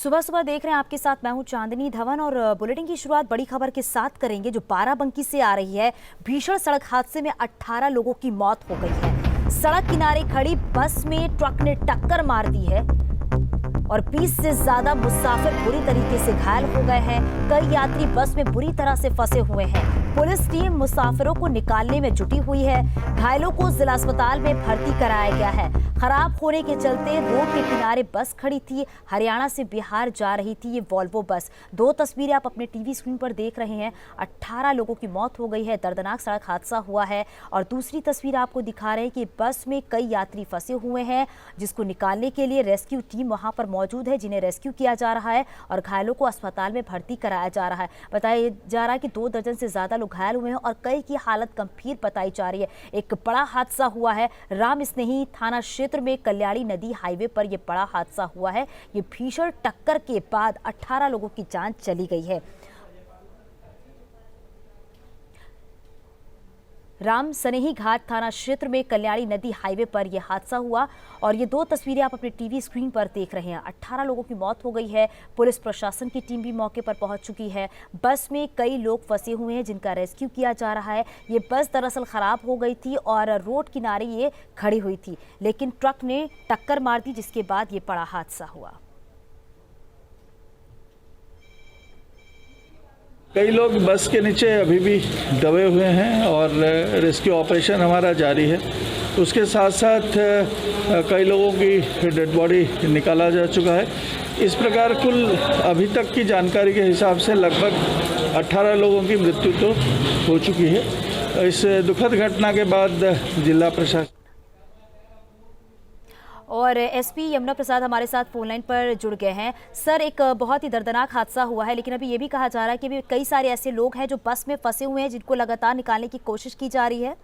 सुबह सुबह देख रहे हैं आपके साथ मैं हूं चांदनी धवन और बुलेटिन की शुरुआत बड़ी खबर के साथ करेंगे जो बाराबंकी से आ रही है। भीषण सड़क हादसे में 18 लोगों की मौत हो गई है। सड़क किनारे खड़ी बस में ट्रक ने टक्कर मार दी है और 20 से ज्यादा मुसाफिर बुरी तरीके से घायल हो गए हैं। कई यात्री बस में बुरी तरह से फंसे हुए हैं। पुलिस टीम मुसाफिरों को निकालने में जुटी हुई है। घायलों को जिला अस्पताल में भर्ती कराया गया है। खराब होने के चलते रोड के किनारे बस खड़ी थी। हरियाणा से बिहार जा रही थी ये वॉल्वो बस। दो तस्वीरें आप अपने टीवी स्क्रीन पर देख रहे हैं। 18 लोगों की मौत हो गई है। दर्दनाक सड़क हादसा हुआ है। और दूसरी तस्वीर आपको दिखा रहे हैं कि बस में कई यात्री फंसे हुए हैं, जिसको निकालने के लिए रेस्क्यू टीम वहां पर मौजूद है, जिन्हें रेस्क्यू किया जा रहा है और घायलों को अस्पताल में भर्ती कराया जा रहा है। बताया जा रहा है कि 2 दर्जन से ज्यादा लोग घायल हुए हैं और कई की हालत गंभीर बताई जा रही है। एक बड़ा हादसा हुआ है राम स्नेही थाना क्षेत्र में। कल्याणी नदी हाईवे पर यह बड़ा हादसा हुआ है। ये भीषण टक्कर के बाद 18 लोगों की जान चली गई है। राम सनेही घाट थाना क्षेत्र में कल्याणी नदी हाईवे पर यह हादसा हुआ और ये 2 तस्वीरें आप अपने टीवी स्क्रीन पर देख रहे हैं। 18 लोगों की मौत हो गई है। पुलिस प्रशासन की टीम भी मौके पर पहुंच चुकी है। बस में कई लोग फंसे हुए हैं जिनका रेस्क्यू किया जा रहा है। ये बस दरअसल खराब हो गई थी और रोड किनारे ये खड़ी हुई थी, लेकिन ट्रक ने टक्कर मार दी, जिसके बाद ये बड़ा हादसा हुआ। कई लोग बस के नीचे अभी भी दबे हुए हैं और रेस्क्यू ऑपरेशन हमारा जारी है। उसके साथ साथ कई लोगों की डेड बॉडी निकाला जा चुका है। इस प्रकार कुल अभी तक की जानकारी के हिसाब से लगभग 18 लोगों की मृत्यु तो हो चुकी है। इस दुखद घटना के बाद जिला प्रशासन और एसपी यमुना प्रसाद हमारे साथ फोन लाइन पर जुड़ गए हैं। सर, एक बहुत ही दर्दनाक हादसा हुआ है, लेकिन अभी ये भी कहा जा रहा है कि अभी कई सारे ऐसे लोग हैं जो बस में फंसे हुए हैं, जिनको लगातार निकालने की कोशिश की जा रही है।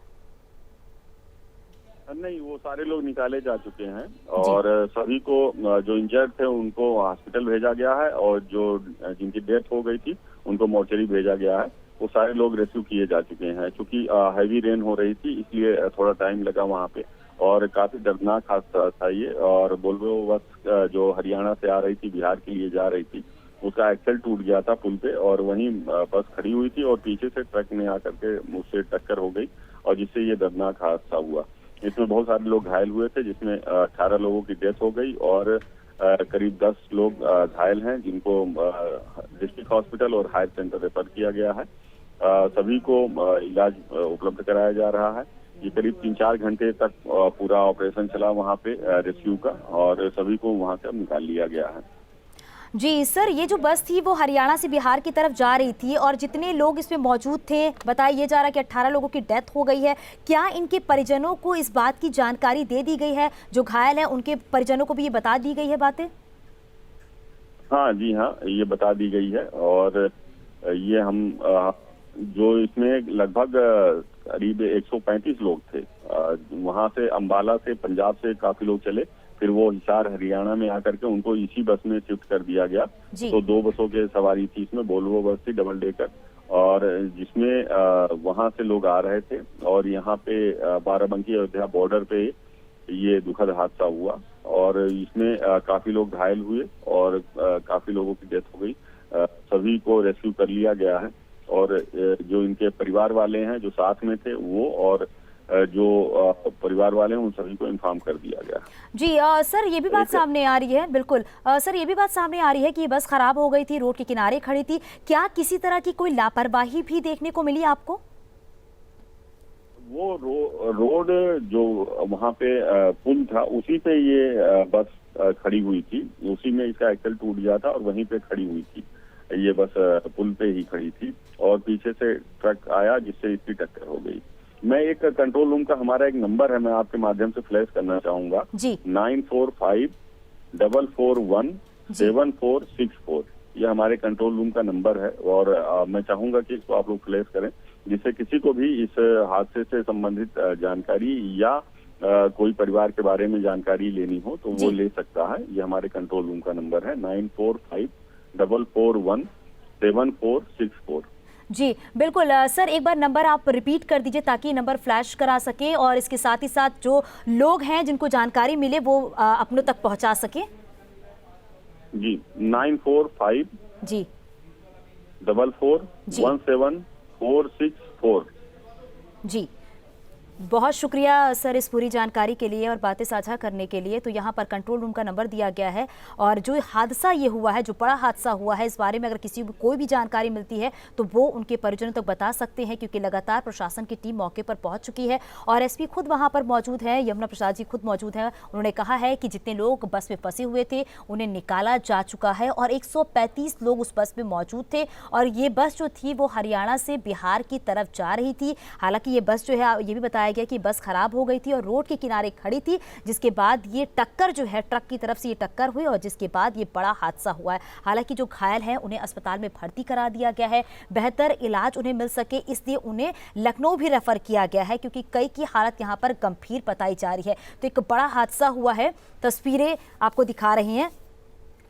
नहीं, वो सारे लोग निकाले जा चुके हैं और सभी को जो इंजर्ड थे उनको हॉस्पिटल भेजा गया है और जो जिनकी डेथ हो गई थी उनको मोर्चरी भेजा गया है। वो सारे लोग रेस्क्यू किए जा चुके हैं। क्योंकि हैवी रेन हो रही थी इसलिए थोड़ा टाइम लगा वहाँ पे और काफी दर्दनाक हादसा था ये। और वोल्वो बस जो हरियाणा से आ रही थी बिहार के लिए जा रही थी, उसका एक्सल टूट गया था पुल पे और वहीं बस खड़ी हुई थी और पीछे से ट्रक ने आकर के उससे टक्कर हो गई और जिससे ये दर्दनाक हादसा हुआ। इसमें बहुत सारे लोग घायल हुए थे, जिसमें 18 लोगों की डेथ हो गई और करीब 10 लोग घायल हैं, जिनको डिस्ट्रिक्ट हॉस्पिटल और हायर सेंटर रेफर किया गया है। सभी को इलाज उपलब्ध कराया जा रहा है। ये करीब 3-4 घंटे तक पूरा ऑपरेशन चला वहाँ पे रेस्क्यू का और सभी को वहाँ से निकाल लिया गया है। जी सर, ये जो बस थी वो हरियाणा से बिहार की तरफ जा रही थी और जितने लोग इसमें मौजूद थे, बताया ये जा रहा है कि 18 लोगों की डेथ हो गई है। क्या इनके परिजनों को इस बात की जानकारी दे दी गई है? जो घायल हैं उनके परिजनों को भी ये बता दी गई है बातें? हाँ जी, हाँ, ये बता दी गई है और ये हम जो इसमें लगभग करीब 135 लोग थे। वहाँ से अंबाला से पंजाब से काफी लोग चले, फिर वो हिसार हरियाणा में आकर के उनको इसी बस में शिफ्ट कर दिया गया। तो 2 बसों के सवारी थी इसमें। वोल्वो बस थी डबल डेकर और जिसमें वहाँ से लोग आ रहे थे और यहाँ पे बाराबंकी अयोध्या बॉर्डर पे ये दुखद हादसा हुआ और इसमें काफी लोग घायल हुए और काफी लोगों की डेथ हो गई। सभी को रेस्क्यू कर लिया गया है और जो इनके परिवार वाले हैं जो साथ में थे वो और जो परिवार वाले हैं उन सभी को इन्फॉर्म कर दिया गया। जी सर, ये भी बात सामने आ रही है, बिल्कुल सर, ये भी बात सामने आ रही है कि ये बस खराब हो गई थी, रोड के किनारे खड़ी थी। क्या किसी तरह की कोई लापरवाही भी देखने को मिली आपको? वो रोड जो वहाँ पे पुल था उसी पे ये बस खड़ी हुई थी। उसी में इसका एक्सल टूट गया था और वहीं पे खड़ी हुई थी। ये बस पुल पे ही खड़ी थी और पीछे से ट्रक आया जिससे इसकी टक्कर हो गई। मैं एक कंट्रोल रूम का हमारा एक नंबर है, मैं आपके माध्यम से फ्लैश करना चाहूंगा। 9454117464 ये हमारे कंट्रोल रूम का नंबर है और मैं चाहूंगा कि इसको आप लोग फ्लैश करें, जिससे किसी को भी इस हादसे से संबंधित जानकारी या कोई परिवार के बारे में जानकारी लेनी हो तो वो ले सकता है। ये हमारे कंट्रोल रूम का नंबर है 9454417464। जी बिल्कुल सर, एक बार नंबर आप रिपीट कर दीजिए ताकि नंबर फ्लैश करा सके और इसके साथ ही साथ जो लोग हैं जिनको जानकारी मिले वो अपनों तक पहुंचा सके। जी 945 जी 4417 जी, बहुत शुक्रिया सर इस पूरी जानकारी के लिए और बातें साझा करने के लिए। तो यहाँ पर कंट्रोल रूम का नंबर दिया गया है और जो हादसा ये हुआ है, जो बड़ा हादसा हुआ है, इस बारे में अगर किसी को कोई भी जानकारी मिलती है तो वो उनके परिजनों तक बता सकते हैं, क्योंकि लगातार प्रशासन की टीम मौके पर पहुंच चुकी है और एसपी खुद वहाँ पर मौजूद है, यमुना प्रसाद जी खुद मौजूद हैं। उन्होंने कहा है कि जितने लोग बस में फंसे हुए थे उन्हें निकाला जा चुका है और 135 लोग उस बस में मौजूद थे और ये बस जो थी वो हरियाणा से बिहार की तरफ जा रही थी। हालांकि ये बस जो है, ये भी बताया गया कि बस खराब हो गई थी और रोड के किनारे खड़ी थी, जिसके बाद ये टक्कर जो है, ट्रक की तरफ से ये टक्कर हुई और जिसके बाद ये बड़ा हादसा हुआ है। हालांकि जो घायल हैं उन्हें अस्पताल में भर्ती करा दिया गया है, बेहतर इलाज उन्हें मिल सके इसलिए उन्हें लखनऊ भी रेफर किया गया है, क्योंकि कई की हालत यहाँ पर गंभीर बताई जा रही है। तो एक बड़ा हादसा हुआ है, तस्वीरें आपको दिखा रही हैं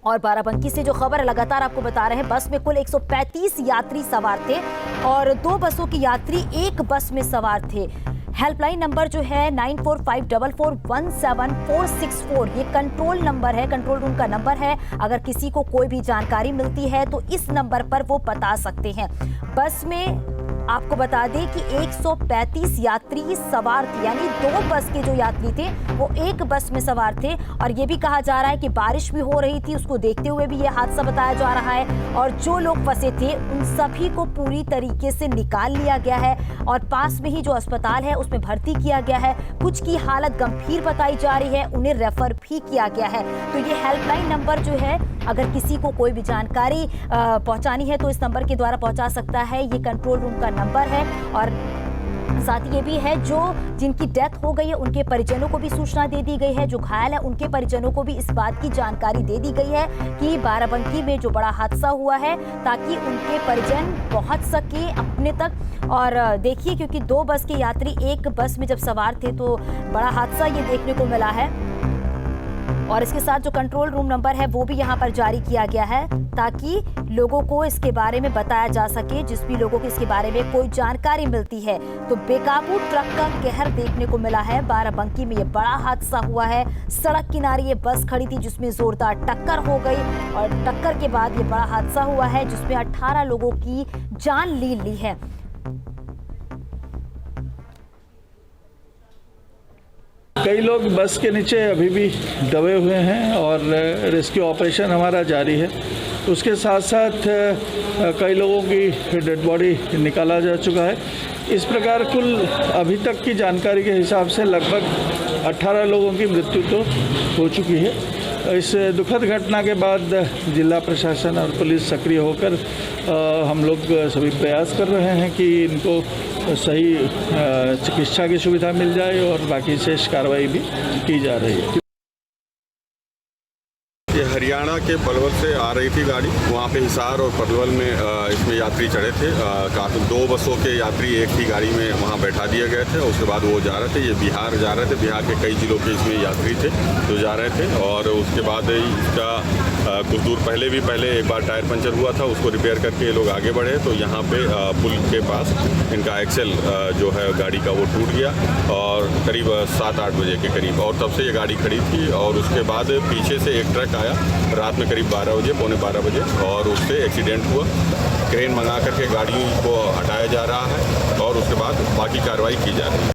और बाराबंकी से जो खबर है लगातार आपको बता रहे हैं। बस में कुल 135 यात्री सवार थे और 2 बसों के यात्री एक बस में सवार थे। हेल्पलाइन नंबर जो है 9454417464 ये कंट्रोल नंबर है, कंट्रोल रूम का नंबर है। अगर किसी को कोई भी जानकारी मिलती है तो इस नंबर पर वो बता सकते हैं। बस में आपको बता दें कि 135 यात्री सवार थे, यानी 2 बस के जो यात्री थे वो एक बस में सवार थे और ये भी कहा जा रहा है कि बारिश भी हो रही थी, उसको देखते हुए भी ये हादसा बताया जा रहा है। और जो लोग फंसे थे उन सभी को पूरी तरीके से निकाल लिया गया है और पास में ही जो अस्पताल है उसमें भर्ती किया गया है। कुछ की हालत गंभीर बताई जा रही है, उन्हें रेफर भी किया गया है। तो ये हेल्पलाइन नंबर जो है, अगर किसी को कोई भी जानकारी पहुंचानी है तो इस नंबर के द्वारा पहुंचा सकता है। ये कंट्रोल रूम का नंबर है और साथ ही ये भी है जो जिनकी डेथ हो गई है उनके परिजनों को भी सूचना दे दी गई है, जो घायल है उनके परिजनों को भी इस बात की जानकारी दे दी गई है कि बाराबंकी में जो बड़ा हादसा हुआ है, ताकि उनके परिजन पहुंच सके अपने तक। और देखिए, क्योंकि 2 बस के यात्री एक बस में जब सवार थे तो बड़ा हादसा ये देखने को मिला है। और इसके साथ जो कंट्रोल रूम नंबर है वो भी यहाँ पर जारी किया गया है, ताकि लोगों को इसके बारे में बताया जा सके। जिस भी लोगों को इसके बारे में कोई जानकारी मिलती है तो बेकाबू ट्रक का कहर देखने को मिला है। बाराबंकी में ये बड़ा हादसा हुआ है, सड़क किनारे ये बस खड़ी थी जिसमें जोरदार टक्कर हो गई और टक्कर के बाद ये बड़ा हादसा हुआ है जिसमें 18 लोगों की जान ली है। कई लोग बस के नीचे अभी भी दबे हुए हैं और रेस्क्यू ऑपरेशन हमारा जारी है। उसके साथ साथ कई लोगों की डेड बॉडी निकाला जा चुका है। इस प्रकार कुल अभी तक की जानकारी के हिसाब से लगभग 18 लोगों की मृत्यु तो हो चुकी है। इस दुखद घटना के बाद जिला प्रशासन और पुलिस सक्रिय होकर हम लोग सभी प्रयास कर रहे हैं कि इनको सही चिकित्सा की सुविधा मिल जाए और बाकी शेष कार्रवाई भी की जा रही है। ये हरियाणा के पलवल से आ रही थी गाड़ी, वहाँ पे हिसार और पलवल में इसमें यात्री चढ़े थे। काफ़ी 2 बसों के यात्री एक ही गाड़ी में वहाँ बैठा दिए गए थे। उसके बाद वो जा रहे थे, ये बिहार जा रहे थे। बिहार के कई जिलों के इसमें यात्री थे जो जा रहे थे और उसके बाद इसका कुछ दूर पहले एक बार टायर पंचर हुआ था, उसको रिपेयर करके ये लोग आगे बढ़े तो यहाँ पे पुल के पास इनका एक्सेल जो है गाड़ी का वो टूट गया और करीब 7-8 बजे के करीब, और तब से ये गाड़ी खड़ी थी। और उसके बाद पीछे से एक ट्रक आया रात में करीब 12 बजे, पौने 12 बजे, और उससे एक्सीडेंट हुआ। क्रेन मंगा करके गाड़ियों को हटाया जा रहा है और उसके बाद बाकी कार्रवाई की जा रही है।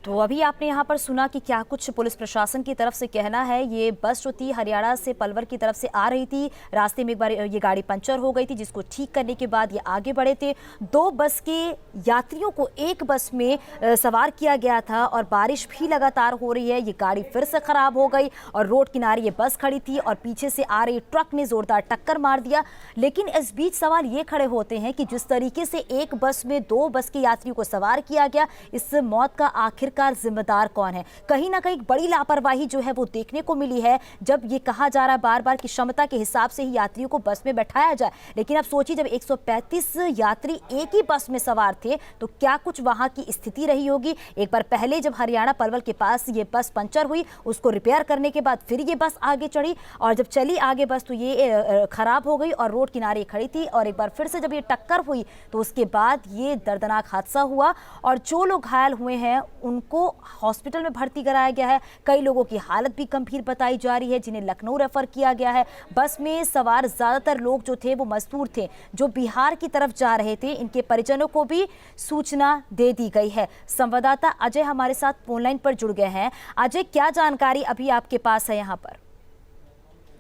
तो अभी आपने यहाँ पर सुना कि क्या कुछ पुलिस प्रशासन की तरफ से कहना है। ये बस जो थी हरियाणा से पलवल की तरफ से आ रही थी, रास्ते में एक बार ये गाड़ी पंचर हो गई थी जिसको ठीक करने के बाद ये आगे बढ़े थे। 2 बस के यात्रियों को एक बस में सवार किया गया था और बारिश भी लगातार हो रही है। ये गाड़ी फिर से खराब हो गई और रोड किनारे ये बस खड़ी थी और पीछे से आ रही ट्रक ने जोरदार टक्कर मार दिया। लेकिन इस बीच सवाल ये खड़े होते हैं कि जिस तरीके से एक बस में 2 बस के यात्रियों को सवार किया गया, इस मौत का आखिरकार जिम्मेदार कौन है? कहीं ना कहीं बड़ी लापरवाही जो है वो देखने को मिली है। जब ये कहा जा रहा है बार बार कि क्षमता के हिसाब से ही यात्रियों को बस में बैठाया जाए, लेकिन अब सोचिए जब 135 यात्री एक ही बस में सवार थे तो क्या कुछ वहां की स्थिति रही होगी। एक बार पहले जब हरियाणा पलवल के पास ये बस पंचर हुई, उसको रिपेयर करने के बाद फिर ये बस आगे चढ़ी और जब चली आगे बस तो ये खराब हो गई और रोड किनारे खड़ी थी। और एक बार फिर से जब ये टक्कर हुई तो उसके बाद ये दर्दनाक हादसा हुआ और जो लोग घायल हुए हैं उन उनको हॉस्पिटल में भर्ती कराया गया है। कई लोगों की हालत भी गंभीर बताई जा रही है, जिन्हें लखनऊ रेफर किया गया है। बस में सवार ज्यादातर लोग जो थे वो मजदूर थे, जो बिहार की तरफ जा रहे थे। इनके परिजनों को भी सूचना दे दी गई है। संवाददाता अजय हमारे साथ फोनलाइन पर जुड़ गए हैं। अजय, क्या जानकारी अभी आपके पास है यहाँ पर?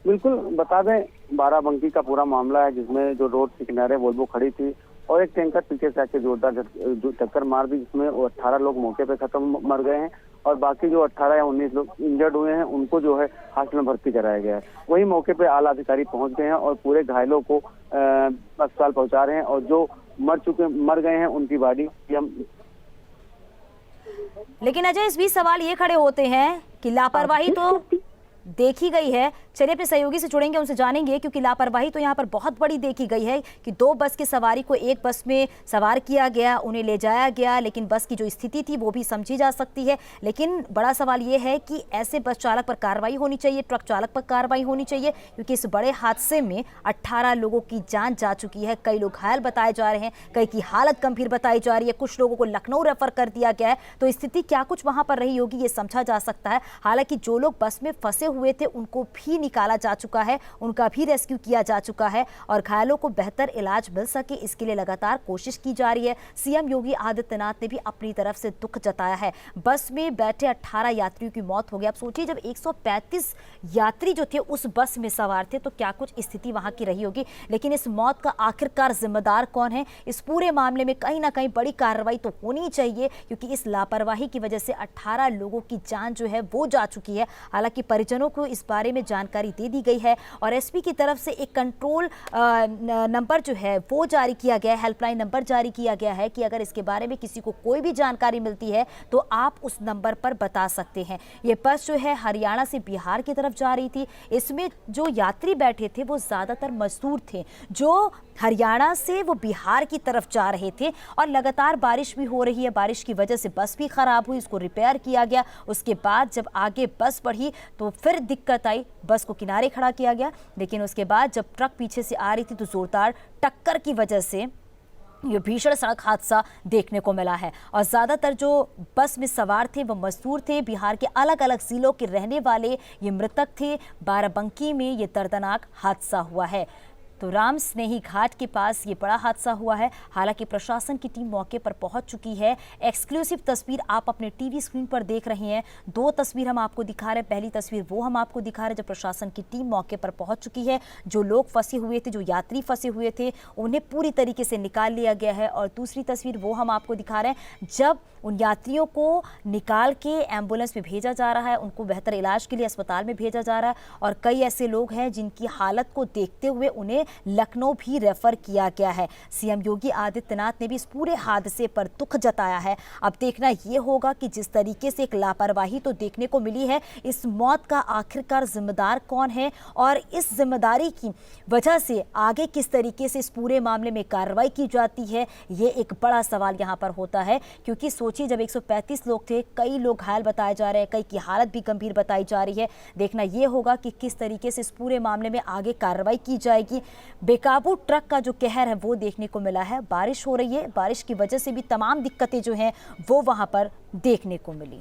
बिल्कुल, बता दें, बाराबंकी का पूरा मामला है, जिसमें जो रोड के किनारे वोल्वो खड़ी थी और एक टैंकर पीछे से आके जोरदार टक्कर मार दी, जिसमें 18 लोग मौके पे खत्म मर गए हैं और बाकी जो 18 या 19 लोग इंजर्ड हुए हैं उनको जो है हॉस्पिटल में भर्ती कराया गया है। वही मौके पे आला अधिकारी पहुंच गए हैं और पूरे घायलों को अस्पताल पहुंचा रहे हैं और जो मर गए हैं उनकी बॉडी हम। लेकिन अजय, इस बीच सवाल ये खड़े होते हैं कि लापरवाही तो देखी गई है। चलिए अपने सहयोगी से जुड़ेंगे, उनसे जानेंगे, क्योंकि लापरवाही तो यहाँ पर बहुत बड़ी देखी गई है कि 2 बस के सवारी को एक बस में सवार किया गया, उन्हें ले जाया गया, लेकिन बस की जो स्थिति थी वो भी समझी जा सकती है। लेकिन बड़ा सवाल ये है कि ऐसे बस चालक पर कार्रवाई होनी चाहिए, ट्रक चालक पर कार्रवाई होनी चाहिए, क्योंकि इस बड़े हादसे में 18 लोगों की जान जा चुकी है। कई लोग घायल बताए जा रहे हैं, कई की हालत गंभीर बताई जा रही है, कुछ लोगों को लखनऊ रेफर कर दिया गया है। तो स्थिति क्या कुछ वहां पर रही होगी ये समझा जा सकता है। हालांकि जो लोग बस में फंसे हुए थे उनको भी निकाला जा चुका है, उनका भी रेस्क्यू किया जा चुका है और घायलों को बेहतर इलाज मिल सके इसके लिए लगातार कोशिश की जा रही है। सीएम योगी आदित्यनाथ ने भी अपनी तरफ से दुख जताया है। बस में बैठे 18 यात्रियों की मौत हो गई। अब सोचिए, जब 135 यात्री जो थे उस बस में सवार थे तो क्या कुछ स्थिति वहां की रही होगी। लेकिन इस मौत का आखिरकार जिम्मेदार कौन है, इस पूरे मामले में कहीं ना कहीं बड़ी कार्रवाई तो होनी चाहिए, क्योंकि इस लापरवाही की वजह से 18 लोगों की जान जो है वो जा चुकी है। हालांकि परिजनों को इस बारे में जानकारी दे दी गई है और एसपी की तरफ से एक कंट्रोल नंबर जो है वो जारी किया गया है, हेल्पलाइन नंबर जारी किया गया है कि अगर इसके बारे में किसी को कोई भी जानकारी मिलती है तो आप उस नंबर पर बता सकते हैं। ये बस जो है हरियाणा से बिहार की तरफ जा रही थी। इसमें जो यात्री बैठे थे वो ज्यादातर मजदूर थे, जो हरियाणा से वो बिहार की तरफ जा रहे थे और लगातार बारिश भी हो रही है। बारिश की वजह से बस भी खराब हुई, इसको रिपेयर किया गया। उसके बाद जब आगे बस बढ़ी तो फिर दिक्कत आई, बस को किनारे खड़ा किया गया। लेकिन उसके बाद जब ट्रक पीछे से आ रही थी तो जोरदार टक्कर की वजह से ये भीषण सड़क हादसा देखने को मिला है। और ज़्यादातर जो बस में सवार थे वो मजदूर थे, बिहार के अलग अलग जिलों के रहने वाले ये मृतक थे। बाराबंकी में ये दर्दनाक हादसा हुआ है। तो राम स्नेही घाट के पास ये बड़ा हादसा हुआ है। हालांकि प्रशासन की टीम मौके पर पहुंच चुकी है। एक्सक्लूसिव तस्वीर आप अपने टीवी स्क्रीन पर देख रहे हैं। 2 तस्वीर हम आपको दिखा रहे हैं। पहली तस्वीर वो हम आपको दिखा रहे हैं जब प्रशासन की टीम मौके पर पहुंच चुकी है। जो लोग फंसे हुए थे, जो यात्री फंसे हुए थे, उन्हें पूरी तरीके से निकाल लिया गया है। और दूसरी तस्वीर वो हम आपको दिखा रहे हैं जब उन यात्रियों को निकाल के एम्बुलेंस में भेजा जा रहा है, उनको बेहतर इलाज के लिए अस्पताल में भेजा जा रहा है। और कई ऐसे लोग हैं जिनकी हालत को देखते हुए उन्हें लखनऊ भी रेफर किया गया है। सीएम योगी आदित्यनाथ ने भी इस पूरे हादसे पर दुख जताया है। अब देखना यह होगा कि जिस तरीके से एक लापरवाही तो देखने को मिली है, इस मौत का आखिरकार जिम्मेदार कौन है और इस जिम्मेदारी की वजह से आगे किस तरीके से इस पूरे मामले में कार्रवाई की जाती है, ये एक बड़ा सवाल यहाँ पर होता है। क्योंकि सोचिए, जब 135 लोग थे, कई लोग घायल बताए जा रहे हैं, कई की हालत भी गंभीर बताई जा रही है। देखना यह होगा कि किस तरीके से इस पूरे मामले में आगे कार्रवाई की जाएगी। बेकाबू ट्रक का जो कहर है वो देखने को मिला है। बारिश हो रही है, बारिश की वजह से भी तमाम दिक्कतें जो हैं वो वहां पर देखने को मिली।